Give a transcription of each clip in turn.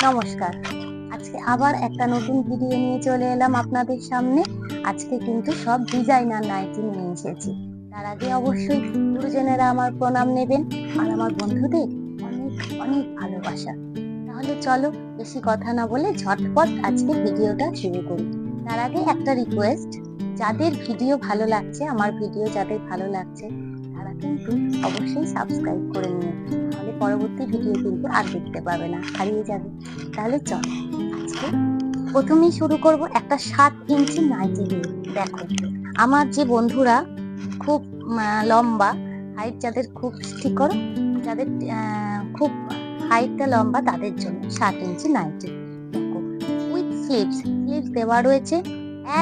নমস্কার। আজকে আবার একটা নতুন ভিডিও নিয়ে চলে এলাম আপনাদের সামনে। আজকে কিন্তু সব ডিজাইনার নাইটি নিয়ে এসেছি। তার আগে অবশ্যই গুরুজনেরা আমার প্রণাম নেবেন আর আমার বন্ধুদের অনেক অনেক ভালোবাসা। তাহলে চলো বেশি কথা না বলে ঝটপট আজকে ভিডিওটা শুরু করি। তার আগে একটা রিকোয়েস্ট, যাদের ভিডিও ভালো লাগছে, আমার ভিডিও যাদের ভালো লাগছে তারা কিন্তু অবশ্যই সাবস্ক্রাইব করে নিও, তাহলে পরবর্তী ভিডিও কিন্তু আর দেখতে পাবে না, হারিয়ে যাবে। তাহলে চলো আজকে প্রথমেই শুরু করব একটা 7 ইঞ্চি নাইটি দিয়ে। দেখো আমার যে বন্ধুরা খুব লম্বা হাইট, যাদের খুব ঠিক করো, যাদের খুব হাইটটা লম্বা তাদের জন্য 7 ইঞ্চি নাইটি। দেখো উইথ স্লিভস দেওয়া রয়েছে,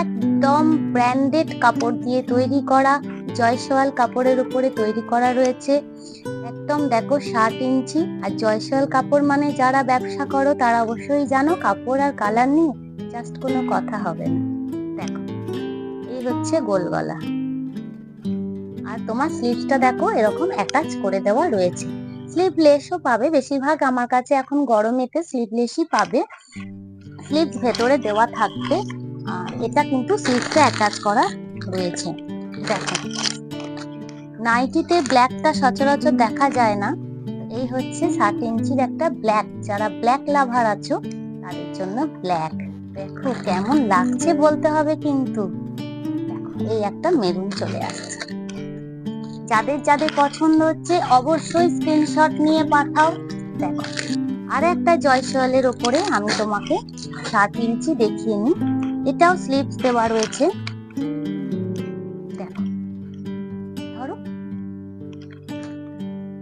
একদম ব্র্যান্ডেড কাপড় দিয়ে তৈরি করা, জয়সওয়াল কাপড়ের উপরে তৈরি করা রয়েছে। একদম দেখো 7 ইঞ্চি। আর জয়সওয়াল কাপড় মানে যারা ব্যবসা করো তারা অবশ্যই জানো, কাপড় আর কালার নিয়ে জাস্ট কোনো কথা হবে না। দেখো এই হচ্ছে গোল গলা, আর তোমার স্লিভসটা দেখো এরকম অ্যাটাচ করে দেওয়া রয়েছে। স্লিভলেসও পাবে, বেশিরভাগ আমার কাছে এখন গরমেতে স্লিভলেসই পাবে। স্লিভস ভেতরে দেওয়া থাকবে, আর এটা কিন্তু স্লিভসে অ্যাটাচ করা রয়েছে। দেখো নাইটিতে ব্ল্যাকটা সচরাচর দেখা যায় না, এই হচ্ছে 7 ইঞ্চির একটা ব্ল্যাক। যারা ব্ল্যাক লাভার আছো তাদের জন্য ব্ল্যাক। দেখো কেমন লাগছে বলতে হবে কিন্তু। দেখো এই একটা মেরুন চলে আসছে। যাদের যাদের পছন্দ হচ্ছে অবশ্যই স্ক্রিনশট নিয়ে পাঠাও। দেখো আর একটা জয়সওয়ালের উপরে আমি তোমাকে 7 ইঞ্চি দেখিয়ে নিই। এটাও স্লিভস দেওয়া রয়েছে। দেখো ধরো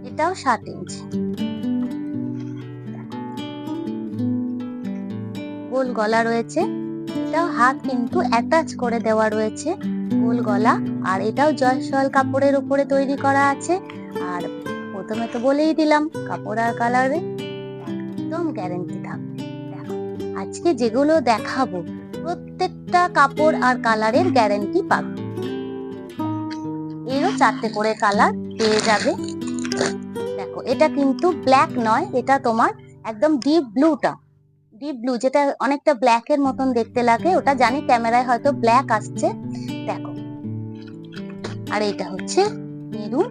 এটাও 7 ইঞ্চি। গোল গলা রয়েছে, এটাও হাত কিন্তু অ্যাটাচ করে দেওয়া রয়েছে, গোল গলা। আর এটাও জয়সওয়াল কাপড়ের উপরে তৈরি করা আছে। আর প্রথমে তো বলেই দিলাম কাপড় আর কালারে একদম গ্যারান্টি থাকবে। দেখো আজকে যেগুলো দেখাবো প্রত্যেকটা কাপড় আর কালারের গ্যারান্টি পাবে। এরও 4টে করে কালার পেয়ে যাবে। দেখো এটা কিন্তু ব্ল্যাক নয়, এটা তোমার একদম ডিপ ব্লু, যেটা অনেকটা ব্ল্যাক এর মতন দেখতে লাগে। ওটা জানি ক্যামেরায় হয়তো ব্ল্যাক আসছে। দেখো আর এইটা হচ্ছে মেরুন,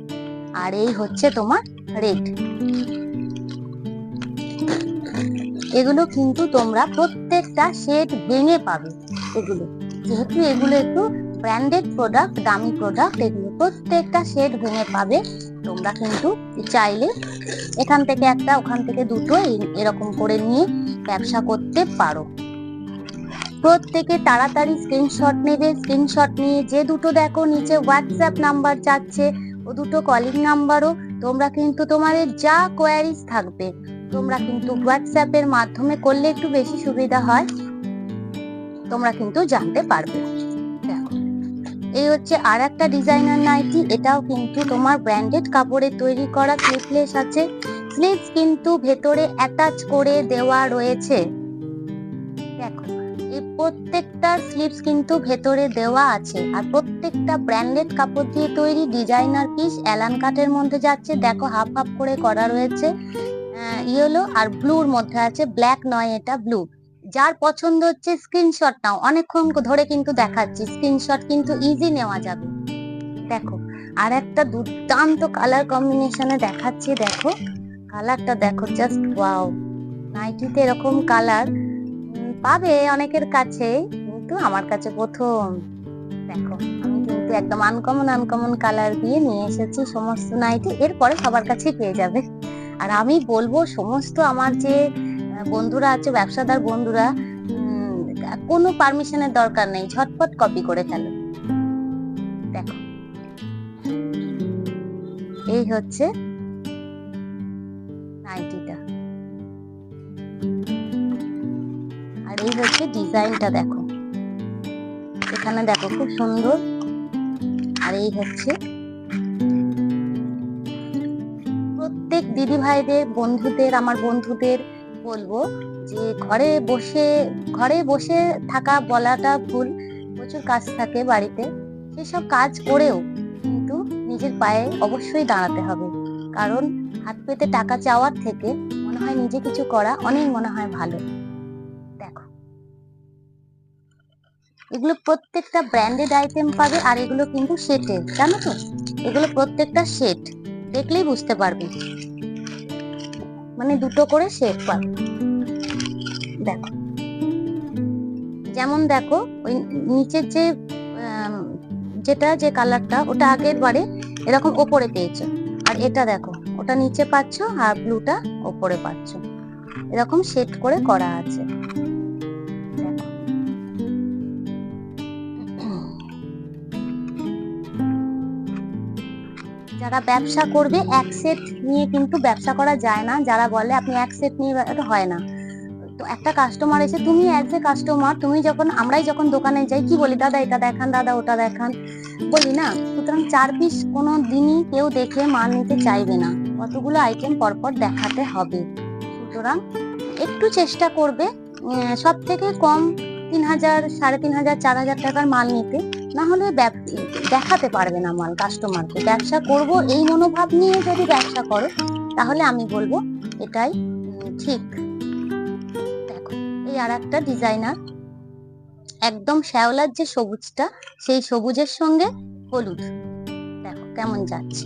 আর এই হচ্ছে তোমার রেড। এগুলো কিন্তু তোমরা প্রত্যেকটা শেড ভেঙে পাবে। এগুলো যেহেতু এগুলো একটু ব্র্যান্ডেড প্রোডাক্ট, দামি প্রোডাক্ট, এগুলো প্রত্যেকটা শেড ভেঙে পাবে। তোমরা কিন্তু চাইলে এখান থেকে একটা ওখান থেকে দুটো এরকম করে নিয়ে ব্যবসা করতে পারো। প্রত্যেকে তাড়াতাড়ি স্ক্রিনশট নেবে। স্ক্রিনশট নিয়ে যে দুটো দেখো নিচে হোয়াটসঅ্যাপ নাম্বার যাচ্ছে, ও দুটো কলিং নাম্বারও। তোমরা কিন্তু তোমাদের যা কোয়ারিজ থাকবে তোমরা কিন্তু হোয়াটসঅ্যাপের মাধ্যমে করলে একটু বেশি সুবিধা হয়, তোমরা কিন্তু জানতে পারবে। দেখো এই হচ্ছে আর একটা ডিজাইনার নাইটি। এটাও কিন্তু তোমার ব্র্যান্ডেড কাপড়ে তৈরি করা, স্লিভলেস আছে। স্লিভস কিন্তু ভেতরে অ্যাটাচ করে দেওয়া রয়েছে। দেখো এই প্রত্যেকটা স্লিভস কিন্তু ভেতরে দেওয়া আছে, আর প্রত্যেকটা ব্র্যান্ডেড কাপড় দিয়ে তৈরি, ডিজাইনার পিস, অ্যালান কাটের মধ্যে যাচ্ছে। দেখো হাফ হাফ করে করা রয়েছে, ইয়েলো আর ব্লুর মধ্যে আছে, ব্ল্যাক নয় এটা ব্লু। যার পছন্দ হচ্ছে স্ক্রিনশট নাও, অনেকক্ষণ ধরে কিন্তু দেখাচ্ছি, স্ক্রিনশট কিন্তু ইজি নেওয়া যাবে। দেখো আর একটা দুর্দান্ত কালার কম্বিনেশনে দেখাচ্ছি। দেখো কালারটা দেখো, জাস্ট ওয়াও। নাইটিতে এরকম কালার পাবে অনেকের কাছে, কিন্তু আমার কাছে প্রথম। দেখো আমি কিন্তু একদম আনকমন কালার দিয়ে নিয়ে এসেছি সমস্ত নাইটি, এরপরে সবার কাছে পেয়ে যাবে। আর আমি বলবো সমস্ত আমার যে বন্ধুরা আছে, ব্যবসাদার বন্ধুরা, কোনো পারমিশনের দরকার নেই, ঝটপট কপি করে ফেলো। দেখো এই হচ্ছে নাইটিটা, আর এই হচ্ছে ডিজাইনটা। দেখো এখানে দেখো খুব সুন্দর। আর এই হচ্ছে প্রত্যেক দিদি ভাইদের, বন্ধুদের, আমার বন্ধুদের বলবো যে ঘরে বসে থাকা বলাটা ভুল, প্রচুর কাজ থাকে বাড়িতে, সেসব কাজ করেও কিন্তু নিজের পায়ে অবশ্যই দাঁড়াতে হবে। কারণ হাত পেতে টাকা চাওয়ার থেকে মনে হয় নিজে কিছু করা অনেক মনে হয় ভালো। দেখো, এগুলো প্রত্যেকটা ব্র্যান্ডেড আইটেম পাবে, আর এগুলো কিন্তু সেটের, জানো তো, এগুলো প্রত্যেকটা সেট, দেখলেই বুঝতে পারবে, মানে দুটো করে সেট পাবে। দেখো, যেমন দেখো ওই নিচের যে যে কালারটা ওটা আগের বারে এরকম ওপরে পেয়েছো, আর এটা দেখো ওটা নিচে পাচ্ছ আর ব্লুটা ওপরে পাচ্ছ, এরকম সেট করে করা আছে। যারা ব্যবসা করবে এক সেট নিয়ে কিন্তু ব্যবসা করা যায় না, যারা বলে আপনি এক সেট নিয়ে, এটা হয় না। তো একটা কাস্টমার এসে, তুমি অ্যাজ এ কাস্টমার, তুমি যখন, আমরাই যখন দোকানে যাই কি বলি, দাদা এটা দেখান, দাদা ওটা দেখান, বলি না? সুতরাং 4 পিস কোনো দিনই কেউ দেখে মাল নিতে চাইবে না, কতগুলো আইটেম পরপর দেখাতে হবে। সুতরাং একটু চেষ্টা করবে সব থেকে কম 3000, 3500, 4000 টাকার মাল নিতে, না হলে দেখাতে পারবে না মাল কাস্টমারকে। ব্যবসা করব এই মনোভাব নিয়ে যদি ব্যবসা করো, তাহলে আমি বলবো এটাই ঠিক। দেখো, এই আর একটা ডিজাইনার, একদম শ্যাওলার যে সবুজটা, সেই সবুজের সঙ্গে হলুদ, দেখো কেমন যাচ্ছে।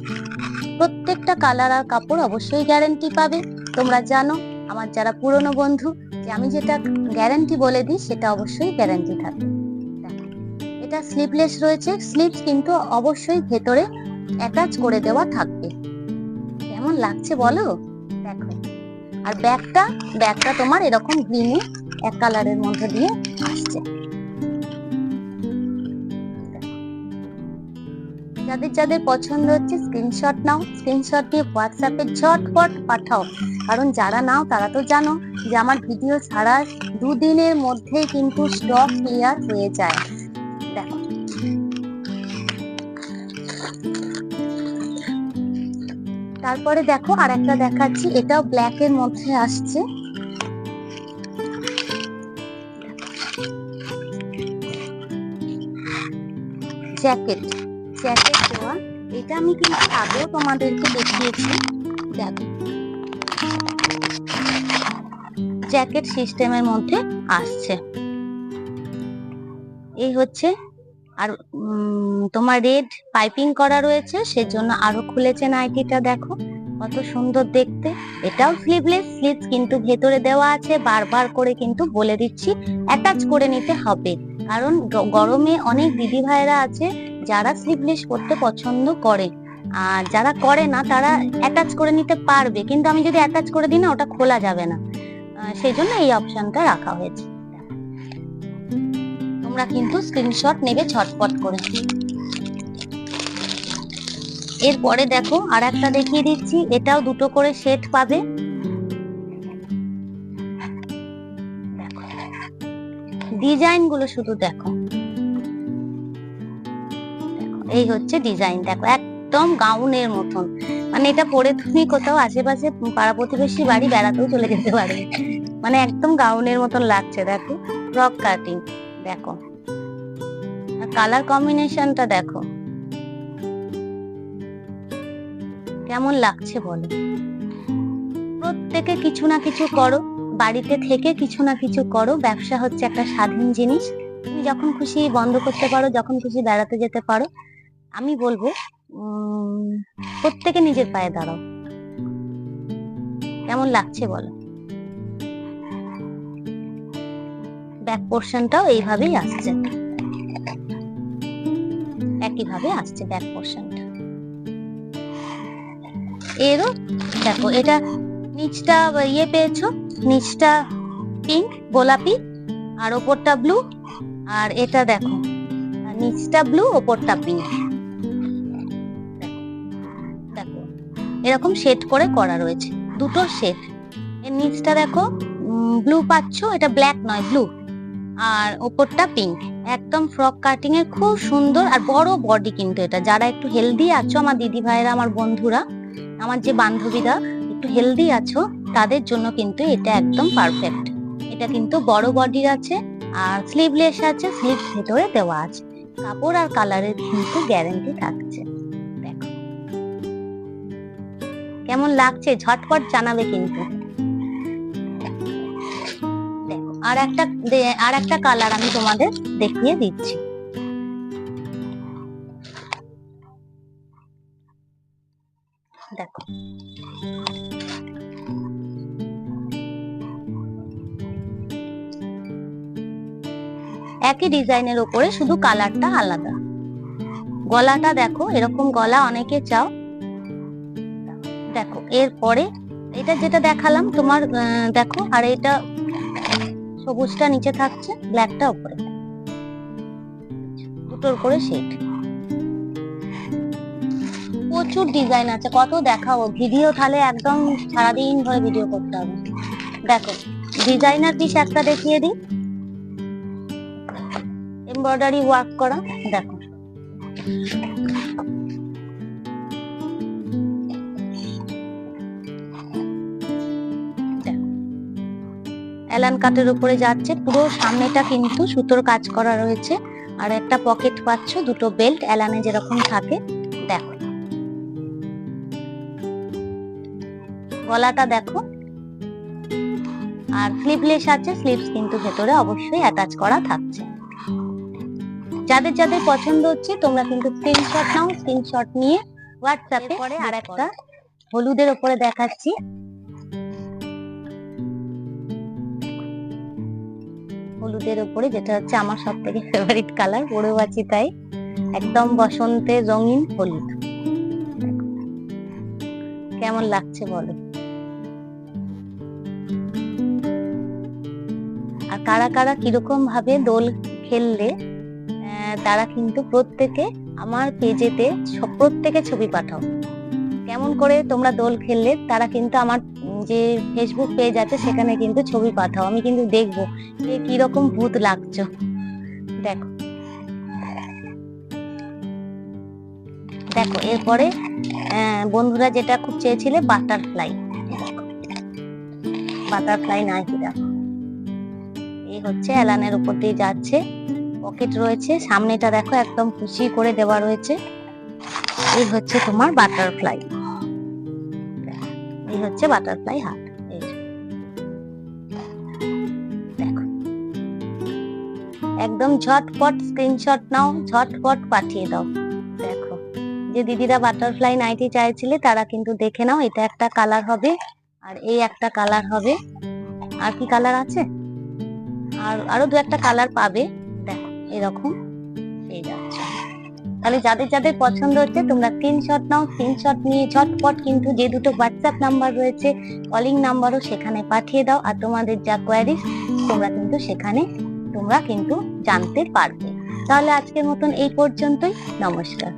প্রত্যেকটা কালার আর কাপড় অবশ্যই গ্যারান্টি পাবে। তোমরা জানো আমার যারা পুরনো বন্ধু, যে আমি যেটা গ্যারান্টি বলে দিই সেটা অবশ্যই গ্যারান্টি থাকে। দেখো, এটা স্লিভলেস রয়েছে, স্লিভস কিন্তু অবশ্যই ভেতরে অ্যাটাচ করে দেওয়া থাকবে। কেমন লাগছে বলো? দেখো, আর ব্যাগটা তোমার এরকম গ্রিনে এক কালারের মধ্যে দিয়ে আসছে। যাদের যাদের পছন্দ হচ্ছে স্ক্রিনশট নাও, স্ক্রিনশট দিয়ে হোয়াটসঅ্যাপে ঝটপট পাঠাও, কারণ যারা নাও তারা তো জানো যে আমার ভিডিও ছাড়ার 2 দিনের মধ্যেই কিন্তু স্টক ক্লিয়ার হয়ে যায়। দেখো, তারপরে দেখো আর একটা দেখাচ্ছি, এটাও ব্ল্যাক এর মধ্যে আসছে। জ্যাকেট দেওয়া, এটা আমি কিন্তু আগেও তোমাদেরকে দেখিয়েছি। দেখো, জ্যাকেট সিস্টেমের মধ্যে আসছে, এই হচ্ছে। আর তোমার রেড পাইপিং করা রয়েছে, সেজন্য আরো খুলেছে নাইটিটা, দেখো কত সুন্দর দেখতে। এটাও স্লিভলেস, স্লিভস কিন্তু ভেতরে দেওয়া আছে। বারবার করে কিন্তু বলে দিচ্ছি অ্যাটাচ করে নিতে হবে, কারণ গরমে অনেক দিদি ভাইরা আছে যারা স্লিভলেস পরতে পছন্দ করে, আর যারা করে না তারা অ্যাটাচ করে নিতে পারবে, কিন্তু আমি যদি অ্যাটাচ করে দিই না, ওটা খোলা যাবে না, সেই জন্য এই অপশনটা রাখা হয়েছে। তোমরা কিন্তু স্ক্রিনশট নেবে ঝটপট করে। এরপরে দেখো আর একটা দেখিয়ে দিচ্ছি, এটাও দুটো করে সেট পাবে। দেখো, ডিজাইন গুলো শুধু দেখো, এই হচ্ছে ডিজাইন। দেখো, একদম গাউনের মতন, মানে এটা পরে তুমি কোথাও আশেপাশে পাড়া প্রতিবেশী বাড়ি বেড়াতেও চলে যেতে পারবে, মানে একদম গাউনের মতন লাগছে। দেখো, ফ্রক কাটিং, দেখো কালার কম্বিনেশনটা দেখো কেমন লাগছে বলো। প্রত্যেকে কিছু না কিছু করো, বাড়িতে থেকে কিছু না কিছু করো। ব্যবসা হচ্ছে একটা স্বাধীন জিনিস, তুমি যখন খুশি বন্ধ করতে পারো, যখন খুশি বেড়াতে যেতে পারো। আমি বলবো প্রত্যেকে নিজের পায়ে দাঁড়াও। কেমন লাগছে বলো? ব্যাক পোর্শনটাও এইভাবেই আসছে, একইভাবে আসছে ব্যাক পোর্শনটা। এরও দেখো, এটা নিচটা ইয়ে পেয়েছো, নিচটা পিঙ্ক গোলাপি আর ওপরটা ব্লু, আর এটা দেখো নিচটা ব্লু ওপরটা পিঙ্ক। দেখো, এরকম শেড করে করা রয়েছে, দুটো শেড। এর নিচটা দেখো ব্লু পাচ্ছ, এটা ব্ল্যাক নয় ব্লু, আর ওপরটা পিঙ্ক। একদম ফ্রক কাটিং এর খুব সুন্দর আর বড় বডি কিন্তু এটা। যারা একটু হেলদি আছো, আমার দিদি ভাইরা, আমার বন্ধুরা, আমার যে বান্ধবীরা একটু হেলদি আছো, তাদের জন্য কিন্তু এটা একদম পারফেক্ট। এটা কিন্তু বড় বডির আছে আর স্লিভলেস আছে, স্লিভ ভেতরে দেওয়া আছে। কাপড় আর কালারের কিন্তু গ্যারান্টি থাকছে। দেখো কেমন লাগছে, ঝটপট জানাবে কিন্তু। আর একটা কালার আমি তোমাদের দেখিয়ে দিচ্ছি। দেখো, একই ডিজাইনের উপরে শুধু কালারটা আলাদা। গলাটা দেখো, এরকম গলা অনেকে চাও। দেখো, এরপরে এটা যেটা দেখালাম তোমার, দেখো, আর এটা সবুজটা নিচে থাকছে, ব্ল্যাকটা উপরে, দুটোর করে শেড। প্রচুর ডিজাইন আছে, কত দেখাবো, ভিডিও তাহলে একদম সারাদিন ধরে ভিডিও করতে হবে। দেখো, ডিজাইনার পিস একটা দেখিয়ে দিই, এমব্রয়ডারি ওয়ার্ক করা। দেখো, অ্যালান কাটের উপরে যাচ্ছে, পুরো সামনেটা কিন্তু সুতোর কাজ করা রয়েছে, আর একটা পকেট পাচ্ছ, দুটো বেল্ট অ্যালানে যেরকম থাকে। দেখো, গলাটা দেখো, আর স্লিভলেস আছে, স্লিভস কিন্তু ভেতরে অবশ্যই অ্যাটাচ করা থাকছে। যাদের যাদের পছন্দ হচ্ছে তোমরা কিন্তু স্ক্রিনশট নাও, স্ক্রিনশট নিয়ে হোয়াটসঅ্যাপে পরে। আর একটা হলুদের উপরে দেখাচ্ছি, হলুদের উপরে, যেটা হচ্ছে আমার সব থেকে ফেভারিট কালার, পরেও আছি তাই, একদম বসন্তের রঙিন হলুদ। কেমন লাগছে বলো? আর কারা কারা কিরকম ভাবে দোল খেললে তারা কিন্তু প্রত্যেকে আমার পেজেতে প্রত্যেকে ছবি পাঠাও, কেমন করে তোমরা দোল খেললে তারা কিন্তু আমার যে ফেসবুক পেজ আছে সেখানে কিন্তু ছবি পাঠাও, আমি কিন্তু দেখবো যে কিরকম ভূত লাগছো। দেখো, দেখো, এরপরে বন্ধুরা যেটা খুব চেয়েছিলে, বাটারফ্লাই। বাটারফ্লাই নাইটি, দেখো, এই হচ্ছে অ্যালানের উপর দিয়ে যাচ্ছে, পকেট রয়েছে, সামনেটা দেখো একদম খুশি করে দেওয়া রয়েছে। এই হচ্ছে তোমার বাটারফ্লাই, এই হচ্ছে বাটারফ্লাই হাত। দেখো, একদম ঝটপট স্ক্রিনশট নাও, ঝটপট পাঠিয়ে দাও। দেখো, যে দিদিরা বাটারফ্লাই নাইটি চাইছিলে তারা কিন্তু দেখে নাও, এটা একটা কালার হবে, আর এই একটা কালার হবে, আর কি কালার আছে, আর আরো দু একটা কালার পাবে। দেখো, এরকম পেয়ে যাচ্ছে। তাহলে যাদের যাদের পছন্দ হচ্ছে তোমরা স্ক্রিনশট নাও, স্ক্রিনশট নিয়ে ঝটপট কিন্তু যে দুটো হোয়াটসঅ্যাপ নাম্বার রয়েছে, কলিং নাম্বারও সেখানে পাঠিয়ে দাও, আর তোমাদের যা কোয়ারিজ তোমরা কিন্তু সেখানে জানতে পারবে। তাহলে আজকের মতন এই পর্যন্তই, নমস্কার।